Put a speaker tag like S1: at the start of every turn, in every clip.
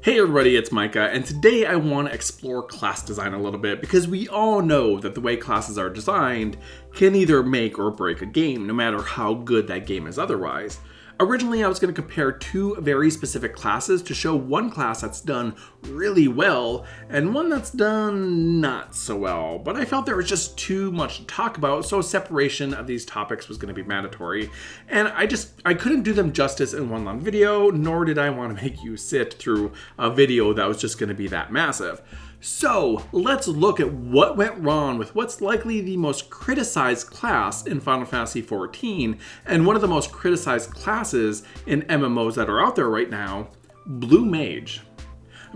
S1: Hey everybody, it's Micah, and today I want to explore class design a little bit because we all know that the way classes are designed can either make or break a game, no matter how good that game is otherwise. Originally, I was going to compare two very specific classes to show one class that's done really well and one that's done not so well, but I felt there was just too much to talk about, so separation of these topics was going to be mandatory, and I couldn't do them justice in one long video, nor did I want to make you sit through a video that was just going to be that massive. So let's look at what went wrong with what's likely the most criticized class in Final Fantasy XIV and one of the most criticized classes in MMOs that are out there right now, Blue Mage.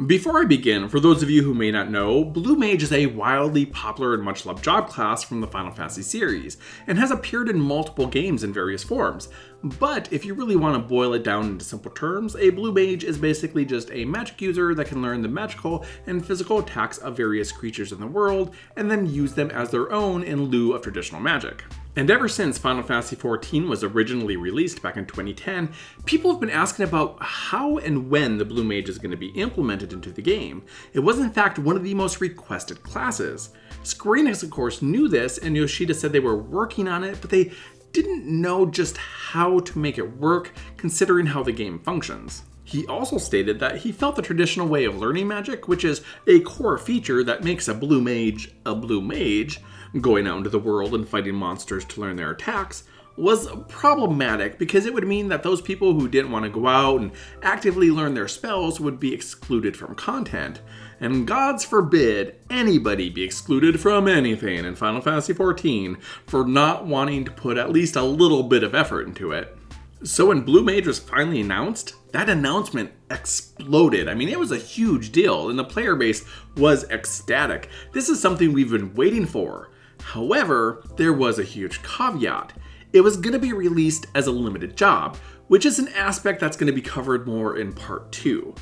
S1: Before I begin, for those of you who may not know, Blue Mage is a wildly popular and much loved job class from the Final Fantasy series, and has appeared in multiple games in various forms. But if you really want to boil it down into simple terms, a Blue Mage is basically just a magic user that can learn the magical and physical attacks of various creatures in the world, and then use them as their own in lieu of traditional magic. And ever since Final Fantasy XIV was originally released back in 2010, people have been asking about how and when the Blue Mage is going to be implemented into the game. It was in fact one of the most requested classes. Square Enix of course knew this, and Yoshida said they were working on it, but they didn't know just how to make it work considering how the game functions. He also stated that he felt the traditional way of learning magic, which is a core feature that makes a Blue Mage, going out into the world and fighting monsters to learn their attacks, was problematic because it would mean that those people who didn't want to go out and actively learn their spells would be excluded from content. And gods forbid anybody be excluded from anything in Final Fantasy XIV for not wanting to put at least a little bit of effort into it. So when Blue Mage was finally announced, that announcement exploded. I mean, it was a huge deal, and the player base was ecstatic. This is something we've been waiting for. However, there was a huge caveat. It was going to be released as a limited job, which is an aspect that's going to be covered more in part 2.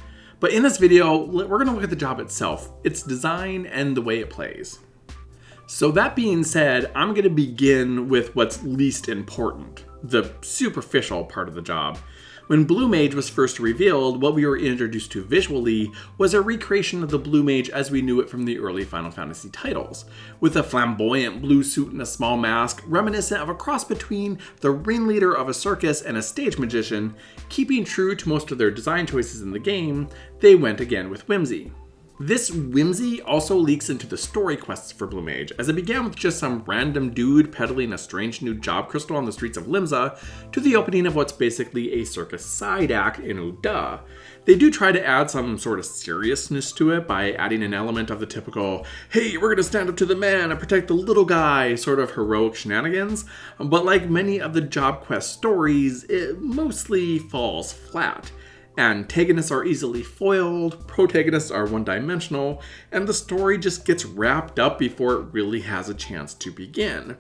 S1: But in this video, we're going to look at the job itself, its design, and the way it plays. So that being said, I'm going to begin with what's least important, the superficial part of the job. When Blue Mage was first revealed, what we were introduced to visually was a recreation of the Blue Mage as we knew it from the early Final Fantasy titles, with a flamboyant blue suit and a small mask, reminiscent of a cross between the ringleader of a circus and a stage magician. Keeping true to most of their design choices in the game, they went again with whimsy. This whimsy also leaks into the story quests for Blue Mage, as it began with just some random dude peddling a strange new job crystal on the streets of Limsa, to the opening of what's basically a circus side act in Uda. They do try to add some sort of seriousness to it by adding an element of the typical, hey, we're gonna stand up to the man and protect the little guy sort of heroic shenanigans, but like many of the job quest stories, it mostly falls flat. Antagonists are easily foiled, protagonists are one-dimensional, and the story just gets wrapped up before it really has a chance to begin.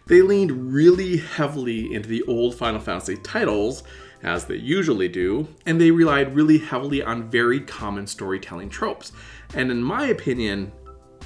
S1: They leaned really heavily into the old Final Fantasy titles, as they usually do, and they relied really heavily on very common storytelling tropes. And in my opinion,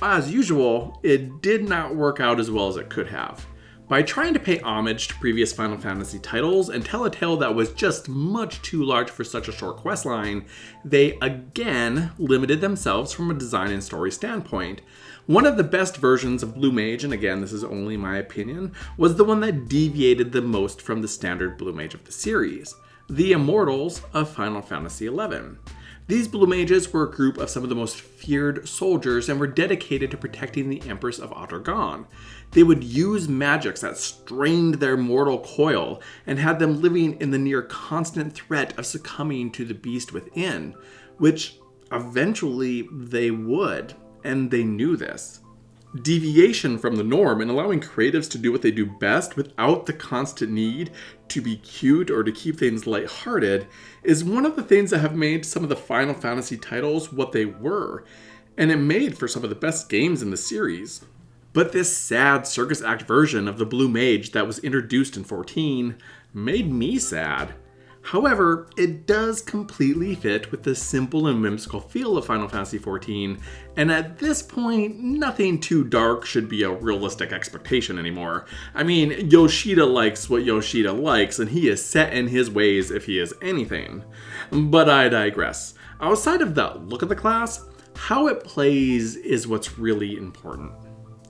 S1: as usual, it did not work out as well as it could have. By trying to pay homage to previous Final Fantasy titles and tell a tale that was just much too large for such a short questline, they again limited themselves from a design and story standpoint. One of the best versions of Blue Mage, and again this is only my opinion, was the one that deviated the most from the standard Blue Mage of the series, the Immortals of Final Fantasy XI. These Blue Mages were a group of some of the most feared soldiers and were dedicated to protecting the Empress of Otorgon. They would use magics that strained their mortal coil and had them living in the near constant threat of succumbing to the beast within, which eventually they would, and they knew this. Deviation from the norm and allowing creatives to do what they do best without the constant need to be cute or to keep things lighthearted is one of the things that have made some of the Final Fantasy titles what they were, and it made for some of the best games in the series. But this sad circus act version of the Blue Mage that was introduced in 14 made me sad. However, it does completely fit with the simple and whimsical feel of Final Fantasy XIV, and at this point, nothing too dark should be a realistic expectation anymore. I mean, Yoshida likes what Yoshida likes, and he is set in his ways if he is anything. But I digress. Outside of the look of the class, how it plays is what's really important.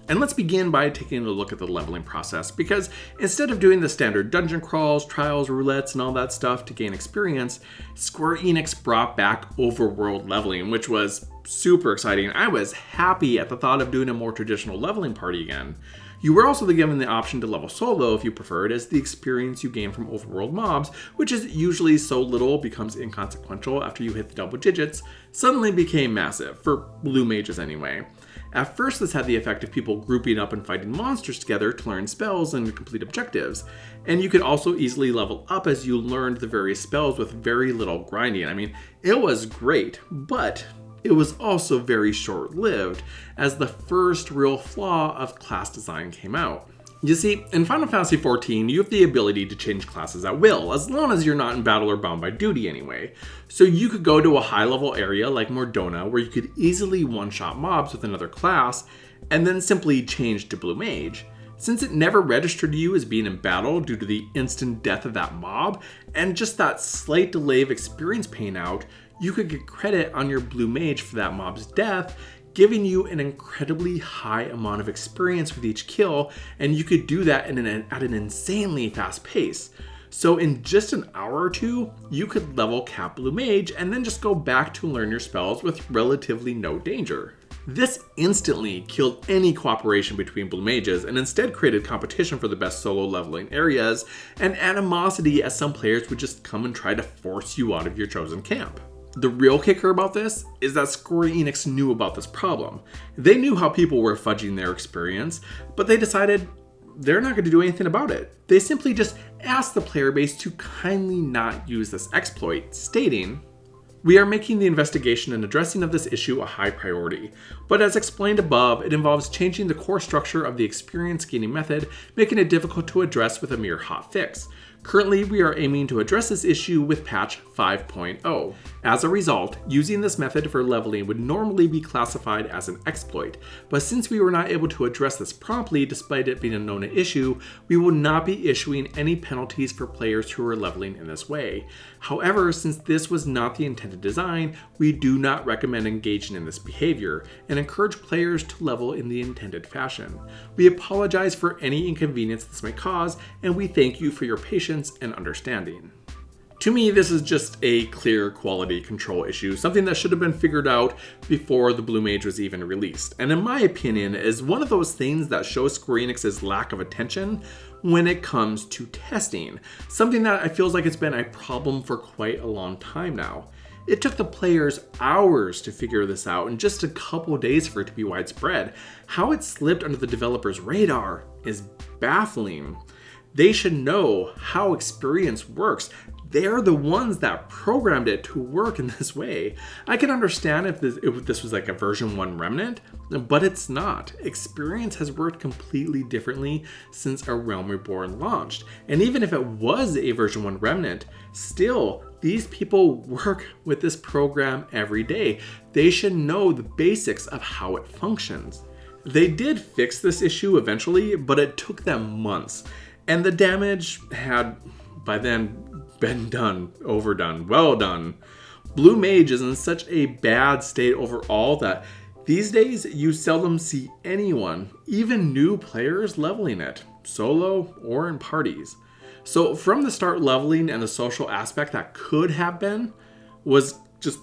S1: And let's begin by taking a look at the leveling process, because instead of doing the standard dungeon crawls, trials, roulettes, and all that stuff to gain experience, Square Enix brought back overworld leveling, which was super exciting. I was happy at the thought of doing a more traditional leveling party again. You were also given the option to level solo if you preferred, as the experience you gain from overworld mobs, which is usually so little becomes inconsequential after you hit the double digits, suddenly became massive, for Blue Mages anyway. At first, this had the effect of people grouping up and fighting monsters together to learn spells and complete objectives. And you could also easily level up as you learned the various spells with very little grinding. I mean, it was great, but it was also very short-lived, as the first real flaw of class design came out. You see, in Final Fantasy XIV, you have the ability to change classes at will, as long as you're not in battle or bound by duty anyway. So you could go to a high-level area like Mordona, where you could easily one-shot mobs with another class, and then simply change to Blue Mage. Since it never registered you as being in battle due to the instant death of that mob, and just that slight delay of experience paying out, you could get credit on your Blue Mage for that mob's death, giving you an incredibly high amount of experience with each kill, and you could do that at an insanely fast pace. So in just an hour or two, you could level cap Blue Mage and then just go back to learn your spells with relatively no danger. This instantly killed any cooperation between Blue Mages and instead created competition for the best solo leveling areas and animosity, as some players would just come and try to force you out of your chosen camp. The real kicker about this is that Square Enix knew about this problem. They knew how people were fudging their experience, but they decided they're not going to do anything about it. They simply just asked the player base to kindly not use this exploit, stating, "We are making the investigation and addressing of this issue a high priority, but as explained above, it involves changing the core structure of the experience gaining method, making it difficult to address with a mere hot fix. Currently, we are aiming to address this issue with patch 5.0. As a result, using this method for leveling would normally be classified as an exploit, but since we were not able to address this promptly despite it being a known issue, we will not be issuing any penalties for players who are leveling in this way. However, since this was not the intended design, we do not recommend engaging in this behavior and encourage players to level in the intended fashion. We apologize for any inconvenience this may cause, and we thank you for your patience and understanding." To me, this is just a clear quality control issue, something that should have been figured out before the Blue Mage was even released, and in my opinion is one of those things that shows Square Enix's lack of attention when it comes to testing, something that I feel like it's been a problem for quite a long time now. It took the players hours to figure this out and just a couple days for it to be widespread. How it slipped under the developer's radar is baffling. They should know how experience works. They're the ones that programmed it to work in this way. I can understand if this was like a version 1 remnant, but it's not. Experience has worked completely differently since A Realm Reborn launched. And even if it was a version 1 remnant, still, these people work with this program every day. They should know the basics of how it functions. They did fix this issue eventually, but it took them months. And the damage had, by then, been done, overdone, well done. Blue Mage is in such a bad state overall that these days you seldom see anyone, even new players, leveling it, solo or in parties. So from the start, leveling and the social aspect that could have been was just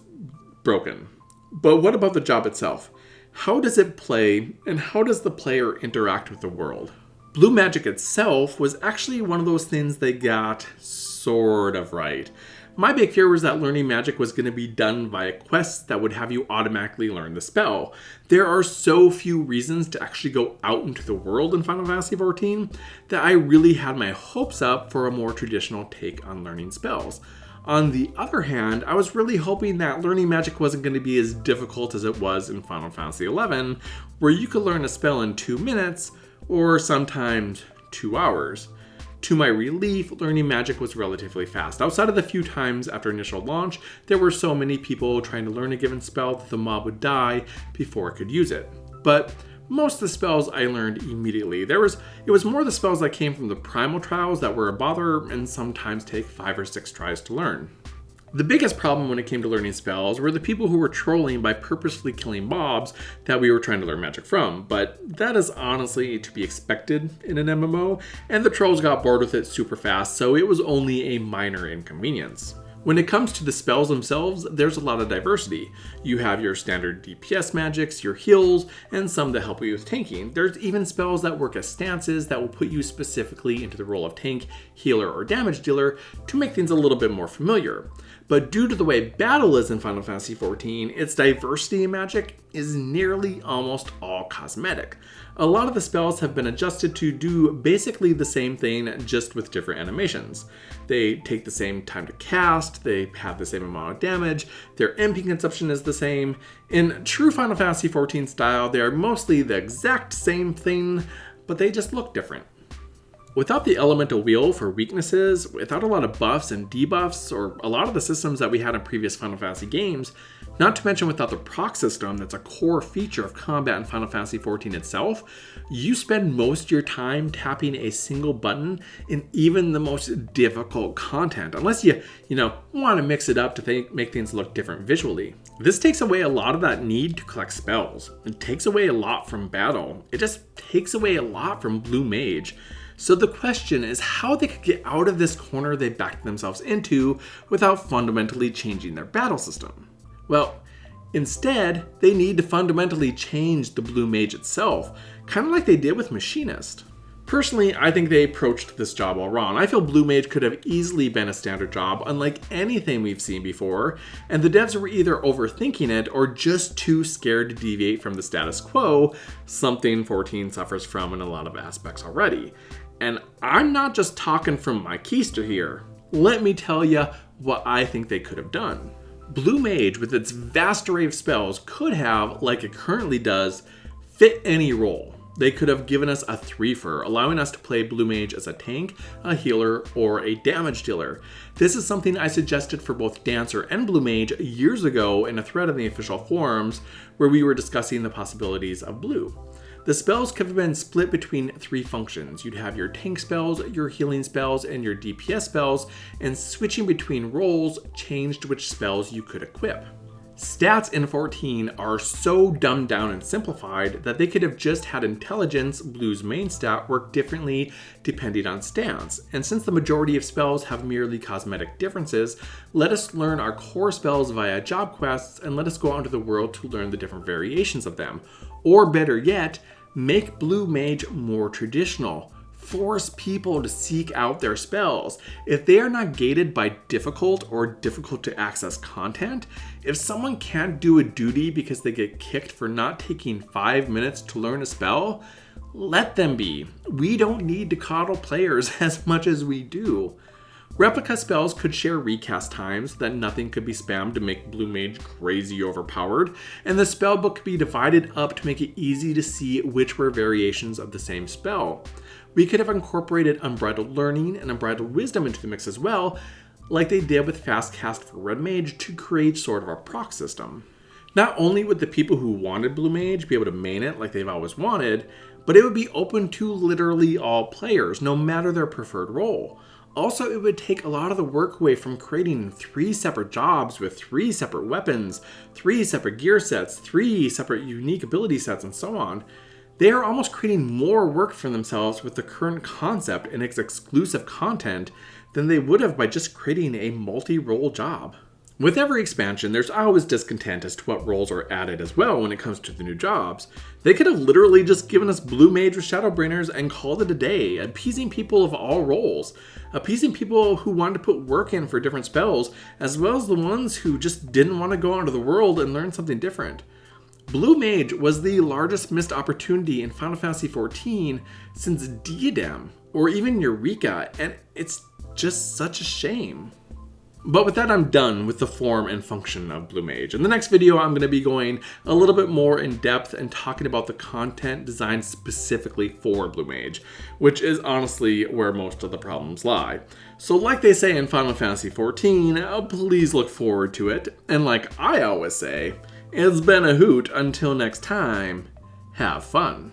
S1: broken. But what about the job itself? How does it play, and how does the player interact with the world? Blue Magic itself was actually one of those things they got sort of right. My big fear was that learning magic was going to be done via quests that would have you automatically learn the spell. There are so few reasons to actually go out into the world in Final Fantasy XIV that I really had my hopes up for a more traditional take on learning spells. On the other hand, I was really hoping that learning magic wasn't going to be as difficult as it was in Final Fantasy XI, where you could learn a spell in 2 minutes, or sometimes 2 hours. To my relief, learning magic was relatively fast. Outside of the few times after initial launch, there were so many people trying to learn a given spell that the mob would die before it could use it. But most of the spells I learned immediately. It was more the spells that came from the primal trials that were a bother and sometimes take 5 or 6 tries to learn. The biggest problem when it came to learning spells were the people who were trolling by purposely killing mobs that we were trying to learn magic from, but that is honestly to be expected in an MMO, and the trolls got bored with it super fast, so it was only a minor inconvenience. When it comes to the spells themselves, there's a lot of diversity. You have your standard DPS magics, your heals, and some that help you with tanking. There's even spells that work as stances that will put you specifically into the role of tank, healer, or damage dealer to make things a little bit more familiar. But due to the way battle is in Final Fantasy XIV, its diversity in magic is nearly almost all cosmetic. A lot of the spells have been adjusted to do basically the same thing, just with different animations. They take the same time to cast, they have the same amount of damage, their MP consumption is the same. In true Final Fantasy XIV style, they are mostly the exact same thing, but they just look different. Without the elemental wheel for weaknesses, without a lot of buffs and debuffs, or a lot of the systems that we had in previous Final Fantasy games, not to mention without the proc system that's a core feature of combat in Final Fantasy XIV itself, you spend most of your time tapping a single button in even the most difficult content, unless you want to mix it up to make things look different visually. This takes away a lot of that need to collect spells. It takes away a lot from battle. It just takes away a lot from Blue Mage. So the question is how they could get out of this corner they backed themselves into without fundamentally changing their battle system. Well, instead, they need to fundamentally change the Blue Mage itself, kind of like they did with Machinist. Personally, I think they approached this job all wrong. I feel Blue Mage could have easily been a standard job unlike anything we've seen before, and the devs were either overthinking it or just too scared to deviate from the status quo, something 14 suffers from in a lot of aspects already. And I'm not just talking from my keister here. Let me tell you what I think they could have done. Blue Mage, with its vast array of spells, could have, like it currently does, fit any role. They could have given us a threefer, allowing us to play Blue Mage as a tank, a healer, or a damage dealer. This is something I suggested for both Dancer and Blue Mage years ago in a thread on the official forums where we were discussing the possibilities of Blue. The spells could have been split between three functions. You'd have your tank spells, your healing spells, and your DPS spells, and switching between roles changed which spells you could equip. Stats in 14 are so dumbed down and simplified that they could have just had intelligence, Blue's main stat, work differently depending on stance. And since the majority of spells have merely cosmetic differences, let us learn our core spells via job quests and let us go out into the world to learn the different variations of them. Or better yet, make Blue Mage more traditional. Force people to seek out their spells. If they are not gated by difficult or difficult to access content, if someone can't do a duty because they get kicked for not taking 5 minutes to learn a spell, let them be. We don't need to coddle players as much as we do. Replica spells could share recast times so that nothing could be spammed to make Blue Mage crazy overpowered, and the spellbook could be divided up to make it easy to see which were variations of the same spell. We could have incorporated Unbridled Learning and Unbridled Wisdom into the mix as well, like they did with Fast Cast for Red Mage to create sort of a proc system. Not only would the people who wanted Blue Mage be able to main it like they've always wanted, but it would be open to literally all players, no matter their preferred role. Also, it would take a lot of the work away from creating 3 separate jobs with 3 separate weapons, 3 separate gear sets, 3 separate unique ability sets, and so on. They are almost creating more work for themselves with the current concept and its exclusive content than they would have by just creating a multi-role job. With every expansion, there's always discontent as to what roles are added as well when it comes to the new jobs. They could have literally just given us Blue Mage with Shadowbringers and called it a day, appeasing people of all roles, appeasing people who wanted to put work in for different spells, as well as the ones who just didn't want to go out into the world and learn something different. Blue Mage was the largest missed opportunity in Final Fantasy XIV since Diadem, or even Eureka, and it's just such a shame. But with that, I'm done with the form and function of Blue Mage. In the next video, I'm going to be going a little bit more in depth and talking about the content designed specifically for Blue Mage, which is honestly where most of the problems lie. So like they say in Final Fantasy XIV, please look forward to it. And like I always say, it's been a hoot. Until next time, have fun.